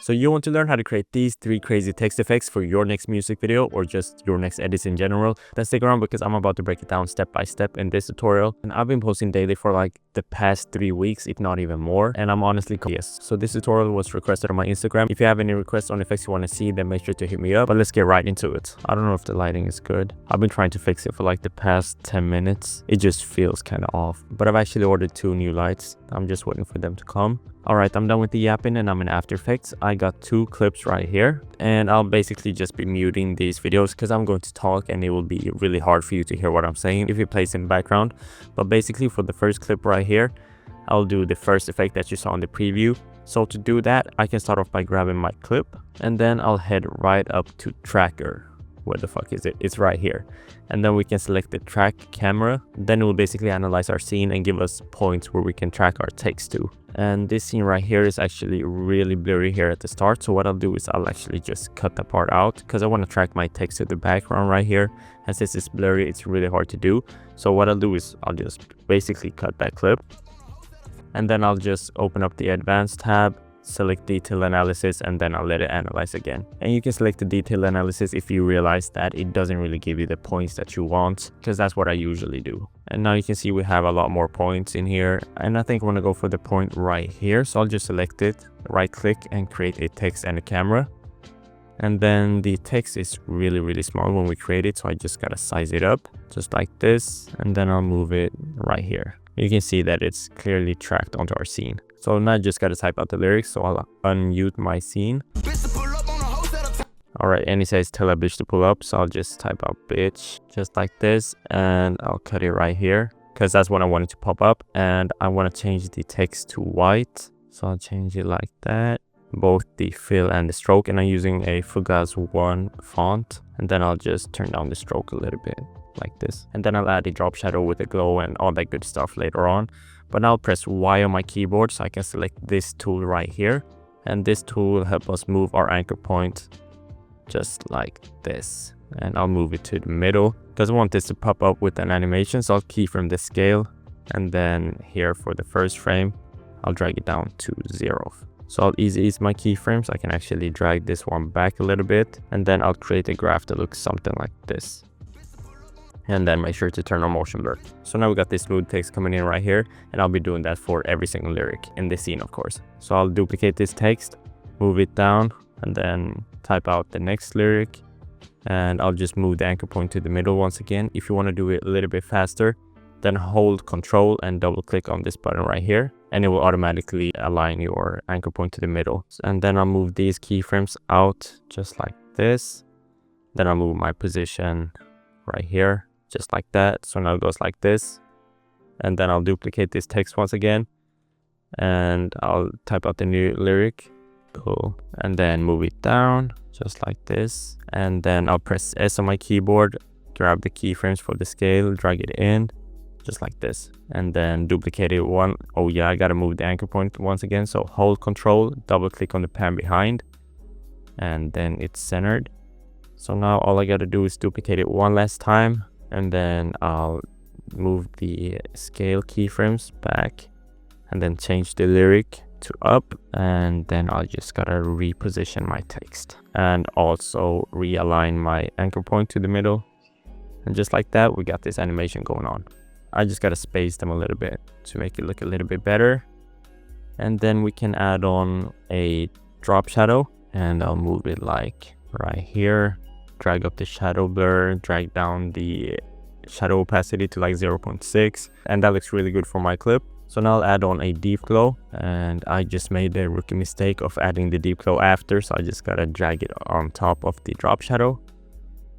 So you want to learn how to create these 3 crazy text effects for your next music video or just your next edits in general, then stick around because I'm about to break it down step by step in this tutorial. And I've been posting daily for like the past 3 weeks, if not even more. And I'm honestly yes. So this tutorial was requested on my Instagram. If you have any requests on effects you want to see, then make sure to hit me up. But let's get right into it. I don't know if the lighting is good. I've been trying to fix it for like the past 10 minutes. It just feels kind of off. But I've actually ordered 2 new lights. I'm just waiting for them to come. Alright, I'm done with the yapping and I'm in After Effects. I got 2 clips right here and I'll basically just be muting these videos because I'm going to talk and it will be really hard for you to hear what I'm saying if you place in the background. But basically for the first clip right here, I'll do the first effect that you saw in the preview. So to do that, I can start off by grabbing my clip and then I'll head right up to Tracker. Where the fuck is it? It's right here. And then we can select the track camera. Then it will basically analyze our scene and give us points where we can track our text to. And this scene right here is actually really blurry here at the start. So what I'll do is I'll actually just cut that part out because I want to track my text to the background right here. And since it's blurry, it's really hard to do. So what I'll do is I'll just basically cut that clip. And then I'll just open up the Advanced tab, select Detail Analysis, and then I'll let it analyze again. And you can select the Detail Analysis if you realize that it doesn't really give you the points that you want, because that's what I usually do. And now you can see we have a lot more points in here, and I think I want to go for the point right here. So I'll just select it, right click, and create a text and a camera. And then the text is really small when we create it, so I just gotta size it up just like this, and then I'll move it right here. You can see that it's clearly tracked onto our scene. So now I just gotta type out the lyrics, so I'll unmute my scene. Alright, and it says tell a bitch to pull up, so I'll just type out bitch just like this, and I'll cut it right here because that's what I wanted to pop up. And I want to change the text to white, so I'll change it like that, both the fill and the stroke, and I'm using a Fugaz 1 font. And then I'll just turn down the stroke a little bit like this, and then I'll add a drop shadow with a glow and all that good stuff later on. But now I'll press Y on my keyboard so I can select this tool right here, and this tool will help us move our anchor point just like this. And I'll move it to the middle because I want this to pop up with an animation, so I'll keyframe the scale, and then here for the first frame I'll drag it down to 0. So I'll ease my keyframes. I can actually drag this one back a little bit, and then I'll create a graph that looks something like this. And then make sure to turn on motion blur. So now we got this smooth text coming in right here, and I'll be doing that for every single lyric in this scene, of course. So I'll duplicate this text, move it down, and then type out the next lyric, and I'll just move the anchor point to the middle once again. If you want to do it a little bit faster, then hold Control and double click on this button right here, and it will automatically align your anchor point to the middle. And then I'll move these keyframes out just like this. Then I'll move my position right here just like that, so now it goes like this. And then I'll duplicate this text once again, and I'll type out the new lyric. Cool. And then move it down just like this, and then I'll press S on my keyboard, grab the keyframes for the scale, drag it in just like this, and then duplicate it one. Oh yeah, I gotta move the anchor point once again, so hold Control, double click on the pan behind, and then it's centered. So now all I gotta do is duplicate it one last time, and then I'll move the scale keyframes back, and then change the lyric to up, and then I'll just gotta reposition my text and also realign my anchor point to the middle. And just like that, we got this animation going on. I just gotta space them a little bit to make it look a little bit better. And then we can add on a drop shadow, and I'll move it like right here. Drag up the shadow blur, drag down the shadow opacity to like 0.6, and that looks really good for my clip. So now I'll add on a deep glow, and I just made the rookie mistake of adding the deep glow after, so I just gotta drag it on top of the drop shadow.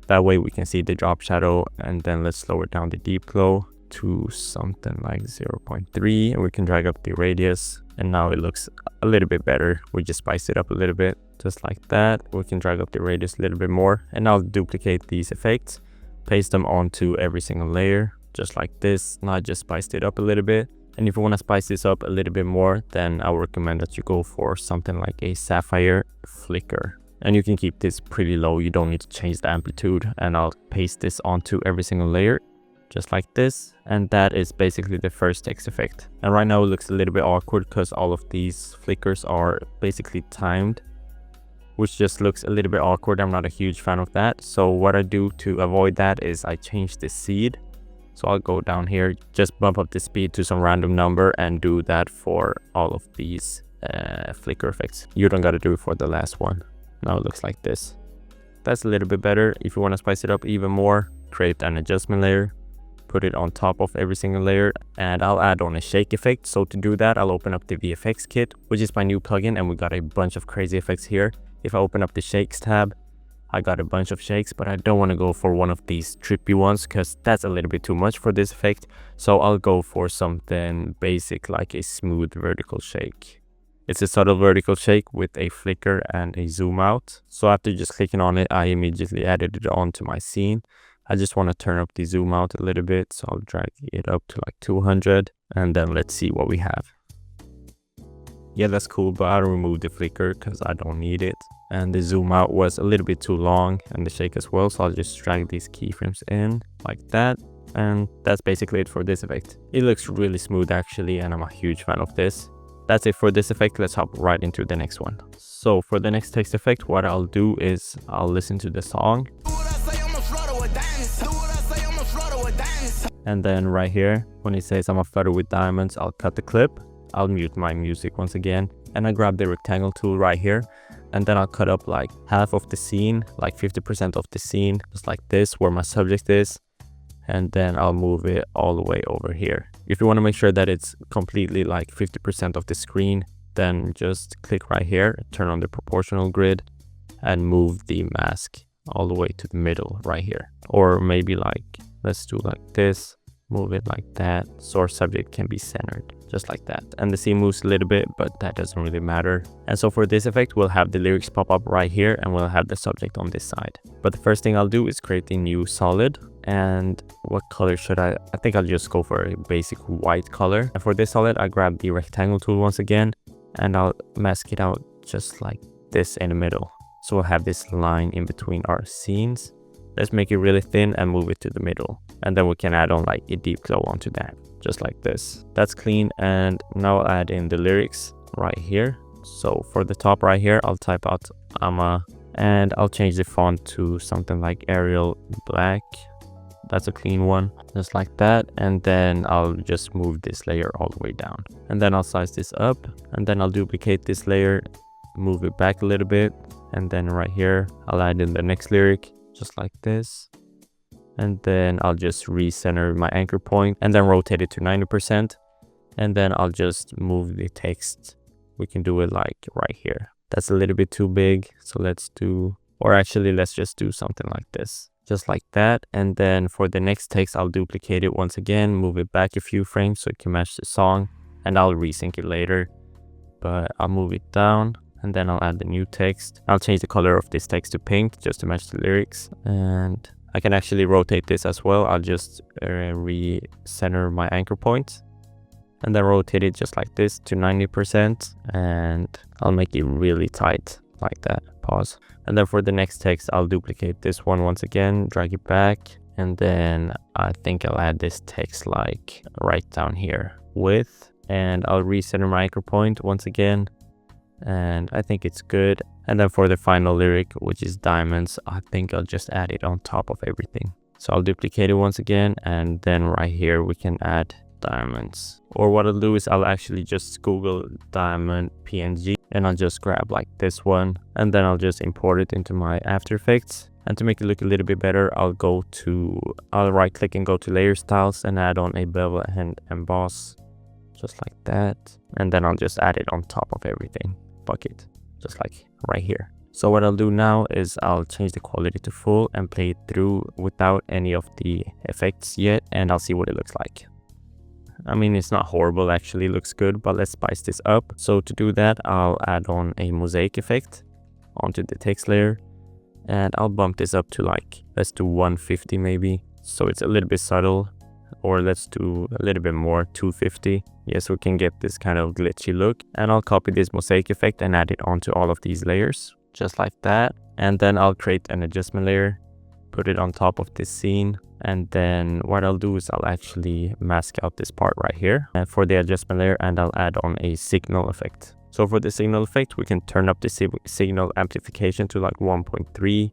That way we can see the drop shadow, and then let's lower down the deep glow to something like 0.3, and we can drag up the radius, and now it looks a little bit better. We just spiced it up a little bit just like that. We can drag up the radius a little bit more, and I'll duplicate these effects, paste them onto every single layer just like this. Now I just spiced it up a little bit, and if you want to spice this up a little bit more, then I would recommend that you go for something like a sapphire flicker, and you can keep this pretty low. You don't need to change the amplitude. And I'll paste this onto every single layer just like this, and that is basically the first text effect. And right now it looks a little bit awkward because all of these flickers are basically timed which just looks a little bit awkward. I'm not a huge fan of that. So what I do to avoid that is I change the seed. So I'll go down here, just bump up the speed to some random number and do that for all of these flicker effects. You don't gotta do it for the last one. Now it looks like this. That's a little bit better. If you want to spice it up even more, create an adjustment layer, put it on top of every single layer, and I'll add on a shake effect. So to do that, I'll open up the VFX kit, which is my new plugin, and we got a bunch of crazy effects here. If I open up the shakes tab, I got a bunch of shakes, but I don't want to go for one of these trippy ones because that's a little bit too much for this effect. So I'll go for something basic like a smooth vertical shake. It's a subtle vertical shake with a flicker and a zoom out. So after just clicking on it, I immediately added it onto my scene. I just want to turn up the zoom out a little bit. So I'll drag it up to like 200 and then let's see what we have. Yeah, that's cool, but I'll remove the flicker because I don't need it. And the zoom out was a little bit too long and the shake as well. So I'll just drag these keyframes in like that. And that's basically it for this effect. It looks really smooth actually, and I'm a huge fan of this. That's it for this effect. Let's hop right into the next one. So for the next text effect, what I'll do is I'll listen to the song. And then right here, when it says I'm a flutter with diamonds, I'll cut the clip. I'll mute my music once again. And I grab the rectangle tool right here. And then I'll cut up like half of the scene, like 50% of the scene, just like this, where my subject is. And then I'll move it all the way over here. If you want to make sure that it's completely like 50% of the screen, then just click right here, turn on the proportional grid and move the mask all the way to the middle right here. Or maybe like, let's do like this, move it like that, so our subject can be centered, just like that. And the scene moves a little bit, but that doesn't really matter. And so for this effect, we'll have the lyrics pop up right here and we'll have the subject on this side. But the first thing I'll do is create a new solid. And what color should I think I'll just go for a basic white color. And for this solid, I grab the rectangle tool once again and I'll mask it out just like this in the middle. So we'll have this line in between our scenes. Let's make it really thin and move it to the middle. And then we can add on like a deep glow onto that, just like this. That's clean. And now I'll add in the lyrics right here. So for the top right here, I'll type out Ama and I'll change the font to something like Arial Black. That's a clean one, just like that. And then I'll just move this layer all the way down. And then I'll size this up and then I'll duplicate this layer, move it back a little bit. And then right here, I'll add in the next lyric, just like this. And then I'll just recenter my anchor point and then rotate it to 90%. And then I'll just move the text. We can do it like right here. That's a little bit too big. So let's just do something like this. Just like that. And then for the next text, I'll duplicate it once again, move it back a few frames so it can match the song, and I'll resync it later. But I'll move it down and then I'll add the new text. I'll change the color of this text to pink just to match the lyrics. And I can actually rotate this as well. I'll just recenter my anchor point and then rotate it just like this to 90%. And I'll make it really tight like that. Pause. And then for the next text, I'll duplicate this one once again, drag it back. And then I think I'll add this text like right down here with, and I'll recenter my anchor point once again. And I think it's good. And then for the final lyric, which is diamonds, I think I'll just add it on top of everything. So I'll duplicate it once again. And then right here, we can add diamonds. Or what I'll do is I'll actually just Google diamond PNG and I'll just grab like this one and then I'll just import it into my After Effects. And to make it look a little bit better, I'll right click and go to layer styles and add on a bevel and emboss, just like that. And then I'll just add it on top of everything, bucket, just like right here. So what I'll do now is I'll change the quality to full and play it through without any of the effects yet, and I'll see what it looks like. I mean, it's not horrible, actually, it looks good, but let's spice this up. So to do that, I'll add on a mosaic effect onto the text layer, and I'll bump this up to like, let's do 150 maybe, so it's a little bit subtle. Or let's do a little bit more, 250. Yes, we can get this kind of glitchy look. And I'll copy this mosaic effect and add it onto all of these layers, just like that. And then I'll create an adjustment layer, put it on top of this scene. And then what I'll do is I'll actually mask out this part right here and for the adjustment layer, and I'll add on a signal effect. So for the signal effect, we can turn up the signal amplification to like 1.3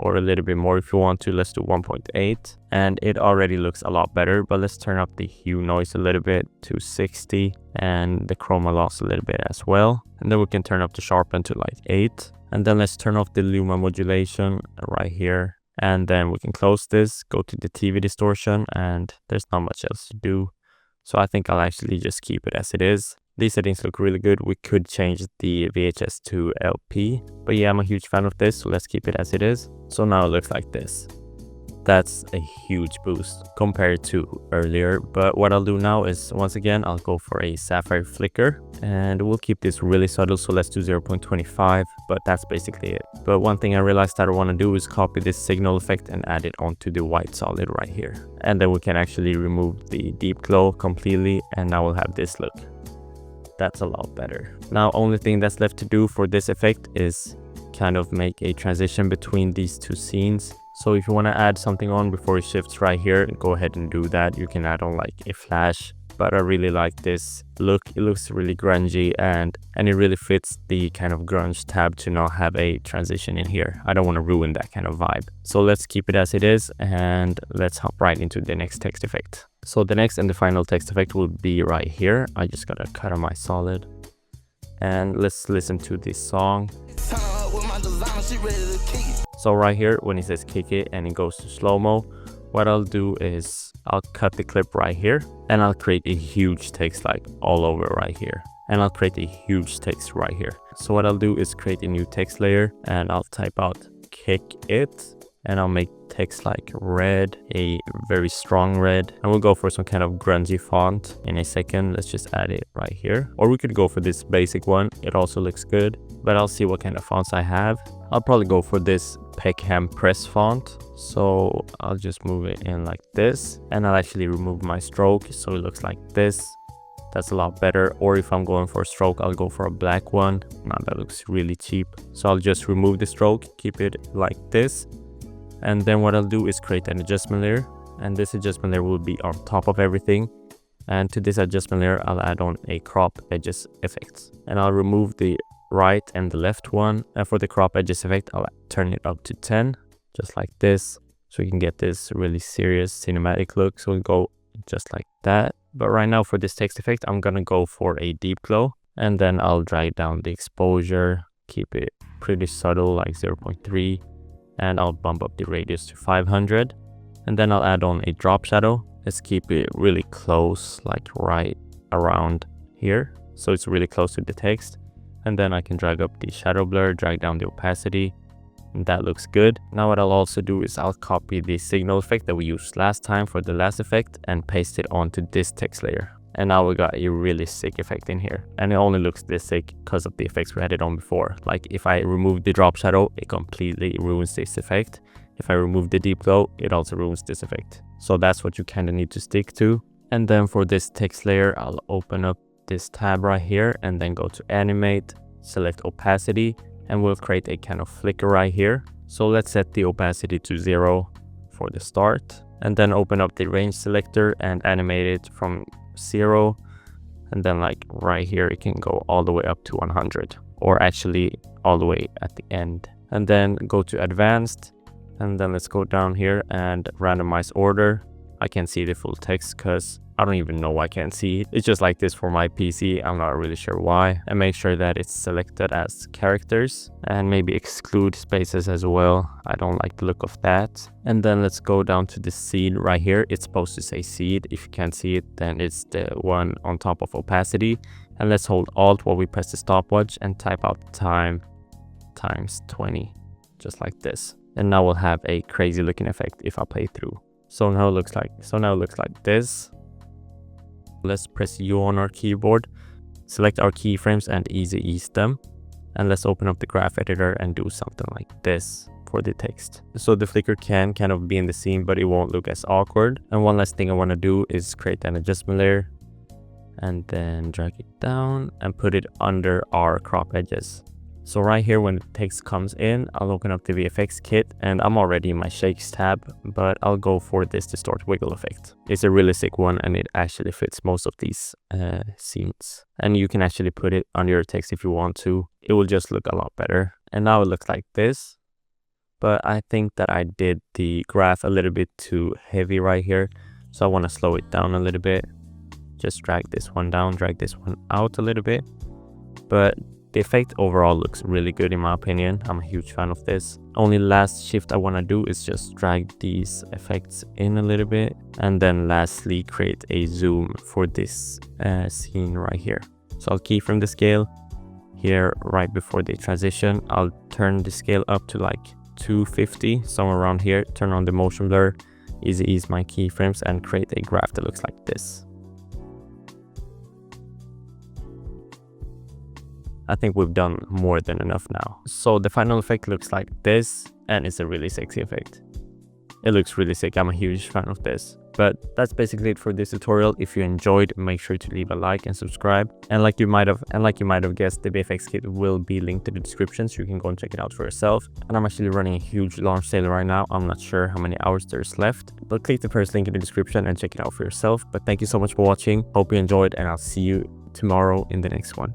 or a little bit more if you want to. Let's do 1.8, and it already looks a lot better. But let's turn up the hue noise a little bit to 60 and the chroma loss a little bit as well. And then we can turn up the sharpen to like 8. And then let's turn off the luma modulation right here. And then we can close this, go to the TV distortion, and there's not much else to do. So I think I'll actually just keep it as it is. These settings look really good. We could change the VHS to LP, but yeah, I'm a huge fan of this, so let's keep it as it is. So now it looks like this. That's a huge boost compared to earlier. But what I'll do now is, once again, I'll go for a sapphire flicker, and we'll keep this really subtle. So let's do 0.25, but that's basically it. But one thing I realized that I want to do is copy this signal effect and add it onto the white solid right here. And then we can actually remove the deep glow completely, and now we'll have this look. That's a lot better. Now, only thing that's left to do for this effect is kind of make a transition between these two scenes. So if you want to add something on before it shifts right here, go ahead and do that. You can add on like a flash, but I really like this look. It looks really grungy, and it really fits the kind of grunge tab to not have a transition in here. I don't want to ruin that kind of vibe. So let's keep it as it is, and let's hop right into the next text effect. So the next and the final text effect will be right here. I just gotta cut on my solid, and let's listen to this song. So right here, when it says kick it and it goes to slow-mo, what I'll do is I'll cut the clip right here, and I'll create a huge text like all over right here, and I'll create a huge text right here. So what I'll do is create a new text layer, and I'll type out kick it, and I'll make text like red, a very strong red, and we'll go for some kind of grungy font in a second. Let's just add it right here, or we could go for this basic one. It also looks good, but I'll see what kind of fonts I have. I'll probably go for this Peckham Press font, so I'll just move it in like this, and I'll actually remove my stroke so it looks like this. That's a lot better. Or if I'm going for a stroke, I'll go for a black one. Now that looks really cheap, so I'll just remove the stroke, keep it like this. And then what I'll do is create an adjustment layer, and this adjustment layer will be on top of everything. And to this adjustment layer, I'll add on a crop edges effects, and I'll remove the right and the left one. And for the crop edges effect, I'll turn it up to 10, just like this, so you can get this really serious cinematic look. So we'll go just like that. But right now for this text effect, I'm gonna go for a deep glow, and then I'll drag down the exposure, keep it pretty subtle like 0.3, and I'll bump up the radius to 500, and then I'll add on a drop shadow. Let's keep it really close, like right around here, so it's really close to the text. And then I can drag up the shadow blur, drag down the opacity, and that looks good. Now what I'll also do is I'll copy the signal effect that we used last time for the last effect and paste it onto this text layer. And now we got a really sick effect in here, and it only looks this sick because of the effects we had it on before. Like if I remove the drop shadow, it completely ruins this effect. If I remove the deep glow, it also ruins this effect. So that's what you kind of need to stick to. And then for this text layer, I'll open up this tab right here, and then go to animate, select opacity, and we'll create a kind of flicker right here. So let's set the opacity to 0 for the start, and then open up the range selector and animate it from 0, and then like right here it can go all the way up to 100, or actually all the way at the end. And then go to advanced, and then let's go down here and randomize order. I can't see the full text because I don't even know why I can't see it. It's just like this for my PC. I'm not really sure why. And make sure that it's selected as characters, and maybe exclude spaces as well. I don't like the look of that. And then let's go down to the seed right here. It's supposed to say seed. If you can't see it, then it's the one on top of opacity. And let's hold Alt while we press the stopwatch and type out time times 20, just like this. And now we'll have a crazy looking effect if I play through. So now it looks like this. Let's press U on our keyboard, select our keyframes and easy ease them, and let's open up the graph editor and do something like this for the text. So the flicker can kind of be in the scene, but it won't look as awkward. And one last thing I want to do is create an adjustment layer, and then drag it down and put it under our crop edges. So right here, when the text comes in, I'll open up the VFX kit, and I'm already in my shakes tab, but I'll go for this distort wiggle effect. It's a realistic one, and it actually fits most of these scenes. And you can actually put it on your text if you want to. It will just look a lot better. And now it looks like this. But I think that I did the graph a little bit too heavy right here. So I want to slow it down a little bit. Just drag this one down, drag this one out a little bit. But the effect overall looks really good in my opinion. I'm a huge fan of this. Only last shift I want to do is just drag these effects in a little bit. And then lastly, create a zoom for this scene right here. So I'll keyframe the scale here right before the transition. I'll turn the scale up to like 250, somewhere around here. Turn on the motion blur, ease my keyframes, and create a graph that looks like this. I think we've done more than enough now. So the final effect looks like this, and it's a really sexy effect. It looks really sick. I'm a huge fan of this. But that's basically it for this tutorial. If you enjoyed, make sure to leave a like and subscribe. And like you might have guessed, the VFX kit will be linked in the description, so you can go and check it out for yourself. And I'm actually running a huge launch sale right now. I'm not sure how many hours there's left, but click the first link in the description and check it out for yourself. But thank you so much for watching. Hope you enjoyed, and I'll see you tomorrow in the next one.